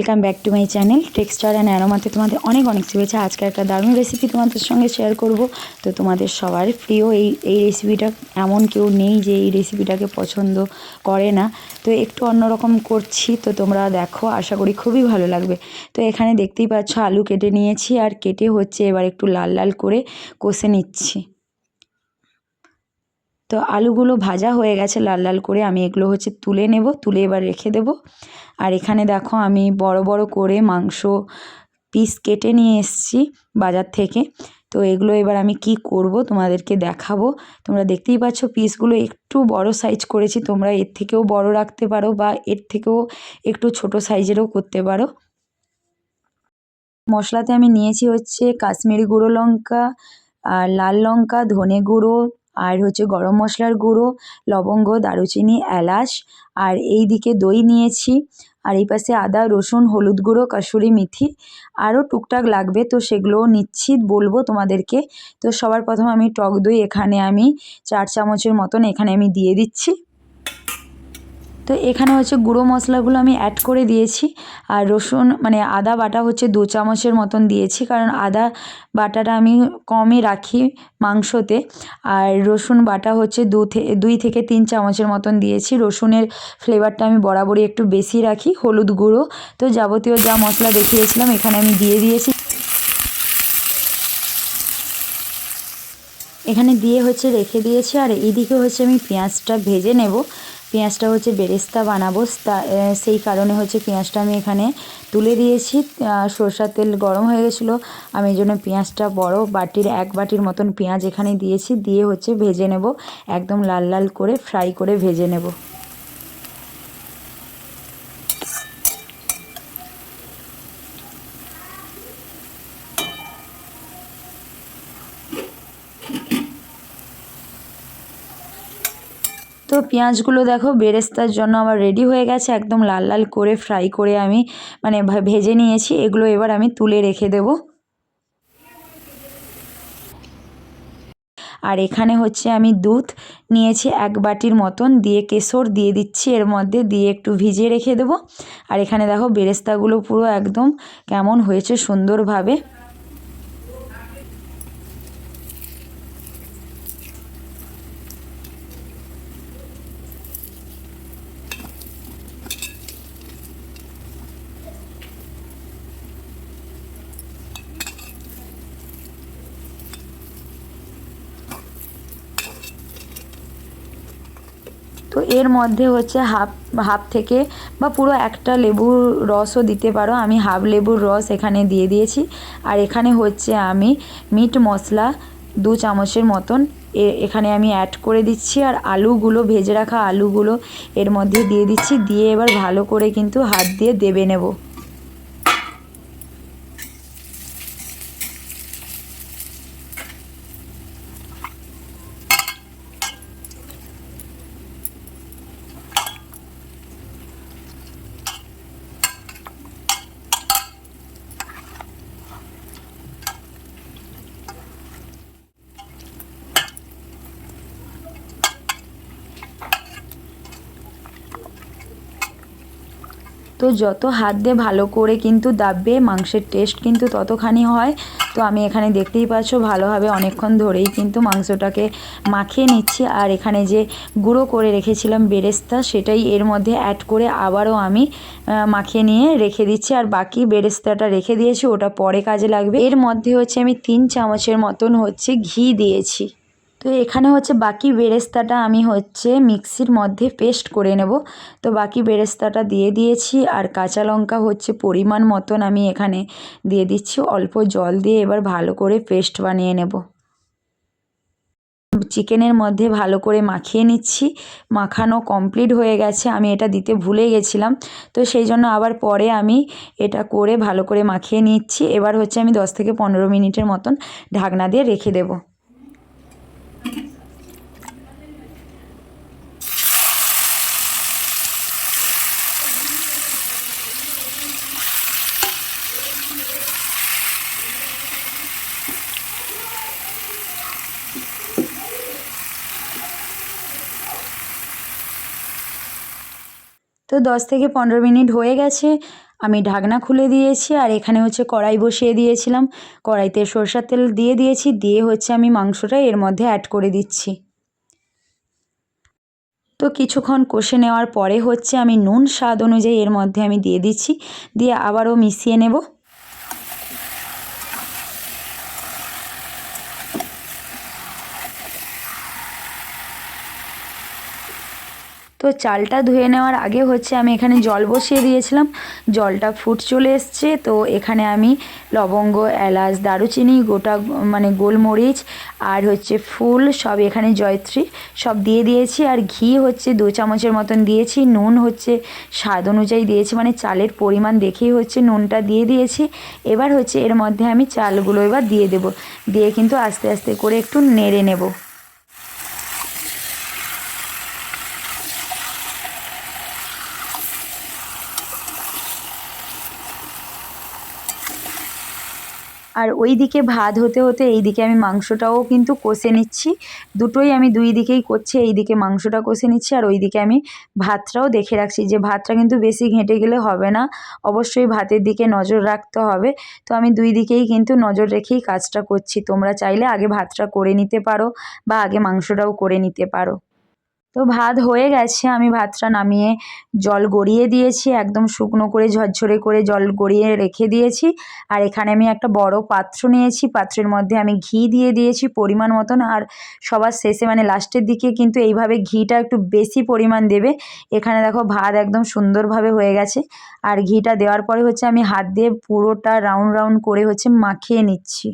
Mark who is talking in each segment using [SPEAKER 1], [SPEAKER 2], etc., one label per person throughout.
[SPEAKER 1] Welcome back to my channel texture and অ্যারোমাতে তোমাদের অনেক অনেক শুভেচ্ছা। আজকে একটা দারুণ রেসিপি তোমাদের সঙ্গে শেয়ার করব। তো তোমাদের সবার প্রিয় এই রেসিপিটা, এমন কেউ নেই যে এই রেসিপিটাকে পছন্দ করে না। তো একটু অন্যরকম করছি, তো তোমরা দেখো, আশা করি খুবই ভালো লাগবে। তো এখানে দেখতেই পাচ্ছ আলু কেটে নিয়েছি, আর কেটে হচ্ছে এবার একটু লাল লাল করে কষে নিচ্ছি। তো আলুগুলো ভাজা হয়ে গেছে লাল লাল করে, আমি এগুলো হচ্ছে তুলে নেব, তুলে এবার রেখে দেব। আর এখানে দেখো আমি বড় বড় করে মাংস পিস কেটে নিয়ে এসেছি বাজার থেকে। তো এগুলো এবার আমি কি করব তোমাদেরকে দেখাবো। তোমরা দেখতেই পাচ্ছ পিসগুলো একটু বড় সাইজ করেছি, তোমরা এর থেকেও বড় রাখতে পারো বা এর থেকেও একটু ছোট সাইজেরও করতে পারো। মশলাতে আমি নিয়েছি হচ্ছে কাশ্মীরি গুঁড়ো লঙ্কা, আর লাল লঙ্কা, ধনে গুঁড়ো, আর হচ্ছে গরম মশলার গুঁড়ো, লবঙ্গ, দারুচিনি, এলাচ, আর এই দিকে দই নিয়েছি, আর এই পাশে আদা, রসুন, হলুদ গুঁড়ো, কাসুরি মেথি, আরও টুকটাক লাগবে, তো সেগুলোও নিচ্ছি, বলবো তোমাদেরকে। তো সবার প্রথম আমি টক দই এখানে আমি 4 চামচের মতন এখানে আমি দিয়ে দিচ্ছি। তো এখানে হচ্ছে গুঁড়ো মশলাগুলো আমি অ্যাড করে দিয়েছি। আর রসুন মানে আদা বাটা হচ্ছে 2 চামচের মতন দিয়েছি, কারণ আদা বাটাটা আমি কমই রাখি মাংসতে। আর রসুন বাটা হচ্ছে 2 থেকে 3 চামচের মতন দিয়েছি। রসুনের ফ্লেভারটা আমি বরাবরই একটু বেশি রাখি। হলুদ গুঁড়ো, তো যাবতীয় যা মশলা দেখিয়েছিলাম এখানে আমি দিয়ে দিয়েছি। এখানে দিয়ে হচ্ছে রেখে দিয়েছি। আর এইদিকে হচ্ছে আমি পেঁয়াজটা ভেজে নেব। পেঁয়াজটা হচ্ছে বেরেস্তা বানাবো, সেই কারণে হচ্ছে পেঁয়াজটা আমি এখানে তুলে দিয়েছি। সরষের তেল গরম হয়ে গেছিলো, আমি এই জন্য পেঁয়াজটা বড় বাটির 1 বাটির মতন পেঁয়াজ এখানে দিয়েছি, দিয়ে হচ্ছে ভেজে নেব, একদম লাল লাল করে ফ্রাই করে ভেজে নেব। তো পেঁয়াজগুলো দেখো বেরেস্তার জন্য আমার রেডি হয়ে গেছে, একদম লাল লাল করে ফ্রাই করে আমি মানে ভেজে নিয়েছি। এগুলো এবার আমি তুলে রেখে দেব। আর এখানে হচ্ছে আমি দুধ নিয়েছি 1 বাটির মতন, দিয়ে কেশর দিয়ে দিচ্ছি এর মধ্যে, দিয়ে একটু ভিজিয়ে রেখে দেব। আর এখানে দেখো বেরেস্তাগুলো পুরো একদম কেমন হয়েছে সুন্দরভাবে। তো এর মধ্যে হচ্ছে হাফ থেকে বা পুরো একটা লেবুর রসও দিতে পারো, আমি হাফ লেবুর রস এখানে দিয়ে দিয়েছি। আর এখানে হচ্ছে আমি মিট মশলা 2 চামচের মতন এখানে আমি অ্যাড করে দিচ্ছি। আর আলুগুলো, ভেজে রাখা আলুগুলো এর মধ্যে দিয়ে দিচ্ছি, দিয়ে এবার ভালো করে কিন্তু হাত দিয়ে দেবে নেব। তো যত হাত দিয়ে ভালো করে কিন্তু দাববে, মাংসের টেস্ট কিন্তু ততখানি হয়। তো আমি এখানে দেখতেই পাচ্ছ ভালোভাবে অনেকক্ষণ ধরেই কিন্তু মাংসটাকে মাখিয়ে নিচ্ছি। আর এখানে যে গুঁড়ো করে রেখেছিলাম বেরেস্তা, সেটাই এর মধ্যে অ্যাড করে আবারও আমি মাখিয়ে নিয়ে রেখে দিচ্ছি। আর বাকি বেরেস্তাটা রেখে দিয়েছি, ওটা পরে কাজে লাগবে। এর মধ্যে হচ্ছে আমি 3 চামচের মতন হচ্ছে ঘি দিয়েছি। তো এখানে হচ্ছে বাকি বেরেস্তাটা আমি হচ্ছে মিক্সির মধ্যে পেস্ট করে নেব। তো বাকি বেরেস্তাটা দিয়ে দিয়েছি। আর কাঁচা লঙ্কা হচ্ছে পরিমাণ মতন আমি এখানে দিয়ে দিচ্ছি, অল্প জল দিয়ে এবার ভালো করে পেস্ট বানিয়ে নেব। চিকেনের মধ্যে ভালো করে মাখিয়ে নিচ্ছি। মাখানো কমপ্লিট হয়ে গেছে, আমি এটা দিতে ভুলে গেছিলাম, তো সেই জন্য আবার পরে আমি এটা করে ভালো করে মাখিয়ে নিচ্ছি। এবার হচ্ছে আমি 10 থেকে 15 মিনিটের মতন ঢাকনা দিয়ে রেখে দেব। তো 10 থেকে 15 মিনিট হয়ে গেছে। আমি ঢাকনা খুলে দিয়েছি আর এখানে হচ্ছে কড়াই বসিয়ে দিয়েছিলাম। কড়াইতে সরষের তেল দিয়ে দিয়েছি, দিয়ে হচ্ছে আমি মাংসটা এর মধ্যে অ্যাড করে দিচ্ছি। তো কিছুক্ষণ কষে নেওয়ার পরে হচ্ছে আমি নুন স্বাদ অনুযায়ী এর মধ্যে আমি দিয়ে দিচ্ছি, দিয়ে আবারও মিশিয়ে নেব। তো চালটা ধুয়ে নেওয়ার আগে হচ্ছে আমি এখানে জল বসিয়ে দিয়েছিলাম, জলটা ফুট চলে এসছে। তো এখানে আমি লবঙ্গ, এলাচ, দারুচিনি, গোটা মানে গোলমরিচ আর হচ্ছে ফুল সব, এখানে জয়ত্রী সব দিয়ে দিয়েছি। আর ঘি হচ্ছে 2 চামচের মতন দিয়েছি। নুন হচ্ছে স্বাদ অনুযায়ী দিয়েছি, মানে চালের পরিমাণ দেখেই হচ্ছে নুনটা দিয়ে দিয়েছি। এবার হচ্ছে এর মধ্যে আমি চালগুলো এবার দিয়ে দেব, দিয়ে কিন্তু আস্তে আস্তে করে একটু নেড়ে নেব। আর ওই দিকে ভাত হতে হতে এই দিকে আমি মাংসটাও কিন্তু কষে নিচ্ছি। দুটোই আমি দুই দিকেই করছি, এই দিকে মাংসটা কষে নিচ্ছি আর ওই দিকে আমি ভাতটাও দেখে রাখছি যে ভাতটা কিন্তু বেশি ঘেঁটে গেলে হবে না, অবশ্যই ভাতের দিকে নজর রাখতে হবে। তো আমি দুই দিকেই কিন্তু নজর রেখেই কাজটা করছি। তোমরা চাইলে আগে ভাতটা করে নিতে পারো বা আগে মাংসটাও করে নিতে পারো। তো ভাত হয়ে গেছে, আমি ভাতটা নামিয়ে জল গড়িয়ে দিয়েছি, একদম শুকনো করে ঝরঝরে করে জল গড়িয়ে রেখে দিয়েছি। আর এখানে আমি একটা বড় পাত্র নিয়েছি, পাত্রের মধ্যে আমি ঘি দিয়ে দিয়েছি পরিমাণ মতন। আর সবার শেষে মানে লাস্টের দিকে কিন্তু এইভাবে ঘিটা একটু বেশি পরিমাণ দেবে। এখানে দেখো ভাত একদম সুন্দরভাবে হয়ে গেছে। আর ঘিটা দেওয়ার পরে হচ্ছে আমি হাত দিয়ে পুরোটা রাউন্ড রাউন্ড করে হচ্ছে মাখিয়ে নিচ্ছি।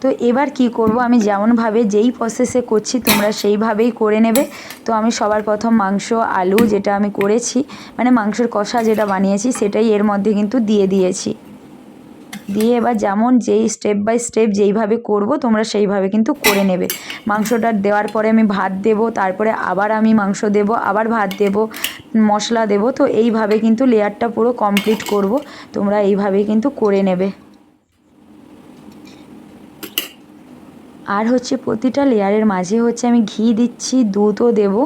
[SPEAKER 1] তো এবার কি করব, আমি যেমনভাবে যেই প্রসেসে করছি তোমরা সেইভাবেই করে নেবে। তো আমি সবার প্রথম মাংস, আলু যেটা আমি করেছি মানে মাংসের কষা যেটা বানিয়েছি সেটাই এর মধ্যে কিন্তু দিয়ে দিয়েছি। দিয়ে এবার যেমন যেই স্টেপ বাই স্টেপ যেইভাবে করব তোমরা সেইভাবে কিন্তু করে নেবে। মাংসটা দেওয়ার পরে আমি ভাত দেব, তারপরে আবার আমি মাংস দেব, আবার ভাত দেব, মশলা দেব। তো এইভাবে কিন্তু লেয়ারটা পুরো কমপ্লিট করব, তোমরা এইভাবেই কিন্তু করে নেবে। আর হচ্ছে প্রতিটা লেয়ারের মাঝে হচ্ছে আমি ঘি দিচ্ছি, দুধও দেবো,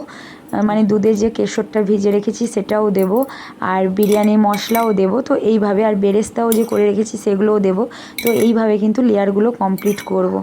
[SPEAKER 1] মানে দুধের যে কেশরটা ভিজে রেখেছি সেটাও দেবো, আর বিরিয়ানি মশলাও দেবো। তো এইভাবে আর বেরেস্তাও যে করে রেখেছি সেগুলোও দেবো। তো এইভাবে কিন্তু লেয়ারগুলো কমপ্লিট করব।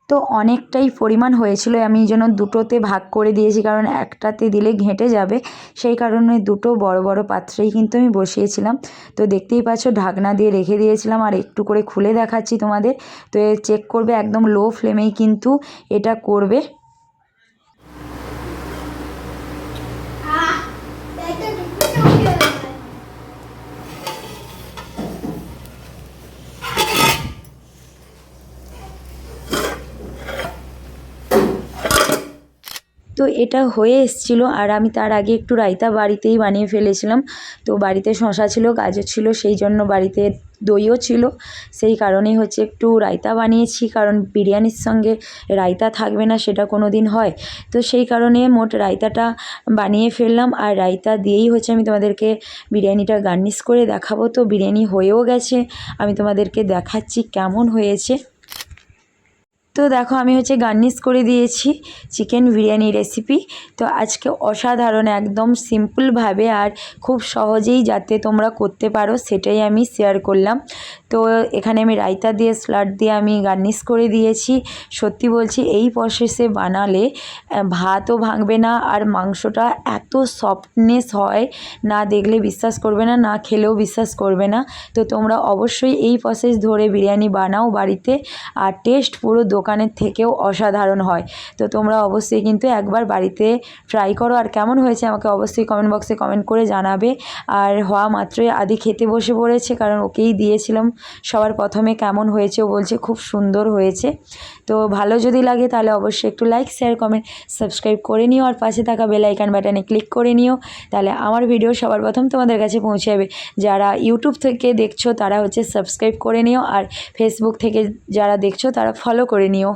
[SPEAKER 1] তো অনেকটাই পরিমাণ হয়েছিল, আমি এই জন্য দুটোতে ভাগ করে দিয়েছি, কারণ একটাতে দিলে ঘেঁটে যাবে। সেই কারণে দুটো বড় বড় পাত্রেই কিন্তু আমি বসিয়েছিলাম। তো দেখতেই পাচ্ছ ঢাকনা দিয়ে রেখে দিয়েছিলাম, আর একটু করে খুলে দেখাচ্ছি তোমাদের। তো চেক করবে, একদম লো ফ্লেমেই কিন্তু এটা করবে। তো এটা হয়ে এসেছিলো, আর আমি তার আগে একটু রায়তা বাড়িতেই বানিয়ে ফেলেছিলাম। তো বাড়িতে শসা ছিল, গাজর ছিল, সেই জন্য বাড়িতে দইও ছিল, সেই কারণেই হচ্ছে একটু রায়তা বানিয়েছি, কারণ বিরিয়ানির সঙ্গে রায়তা থাকবে না সেটা কোনো দিন হয়। তো সেই কারণে মোট রায়তাটা বানিয়ে ফেললাম, আর রায়তা দিয়েই হচ্ছে আমি তোমাদেরকে বিরিয়ানিটা গার্নিশ করে দেখাবো। তো বিরিয়ানি হয়েও গেছে, আমি তোমাদেরকে দেখাচ্ছি কেমন হয়েছে। তো দেখো আমি হচ্ছে গার্নিশ করে দিয়েছি চিকেন বিরিয়ানি রেসিপি। তো আজকে অসাধারণ একদম সিম্পলভাবে আর খুব সহজেই যাতে তোমরা করতে পারো সেটাই আমি শেয়ার করলাম। তো এখানে আমি রায়তা দিয়ে স্যালাড দিয়ে আমি গার্নিশ করে দিয়েছি। সত্যি বলছি এই প্রসেসে বানালে ভাতও ভাঙবে না, আর মাংসটা এত সফটনেস হয় না, দেখলে বিশ্বাস করবে না, না খেলেও বিশ্বাস করবে না। তো তোমরা অবশ্যই এই প্রসেস ধরে বিরিয়ানি বানাও বাড়িতে, আর টেস্ট পুরো দোকানের থেকেও অসাধারণ হয়। তো তোমরা অবশ্যই কিন্তু একবার বাড়িতে ট্রাই করো, আর কেমন হয়েছে আমাকে অবশ্যই কমেন্ট বক্সে কমেন্ট করে জানাবে। আর হওয়া মাত্রই আদি খেতে বসে পড়েছে, কারণ ওকেই দিয়েছিলাম সবার প্রথমে। কেমন হয়েছে ও বলছে খুব সুন্দর হয়েছে। তো ভালো যদি লাগে তাহলে অবশ্যই একটু লাইক, শেয়ার, কমেন্ট, সাবস্ক্রাইব করে নিও, আর পাশে থাকা বেল আইকন বাটনে ক্লিক করে নিও। তাহলে আমার ভিডিও সবার প্রথম তোমাদের কাছে পৌঁছে যাবে। যারা ইউটিউব থেকে দেখছো তারা হচ্ছে সাবস্ক্রাইব করে নিও, আর ফেসবুক থেকে যারা দেখছো তারা ফলো করে নিও।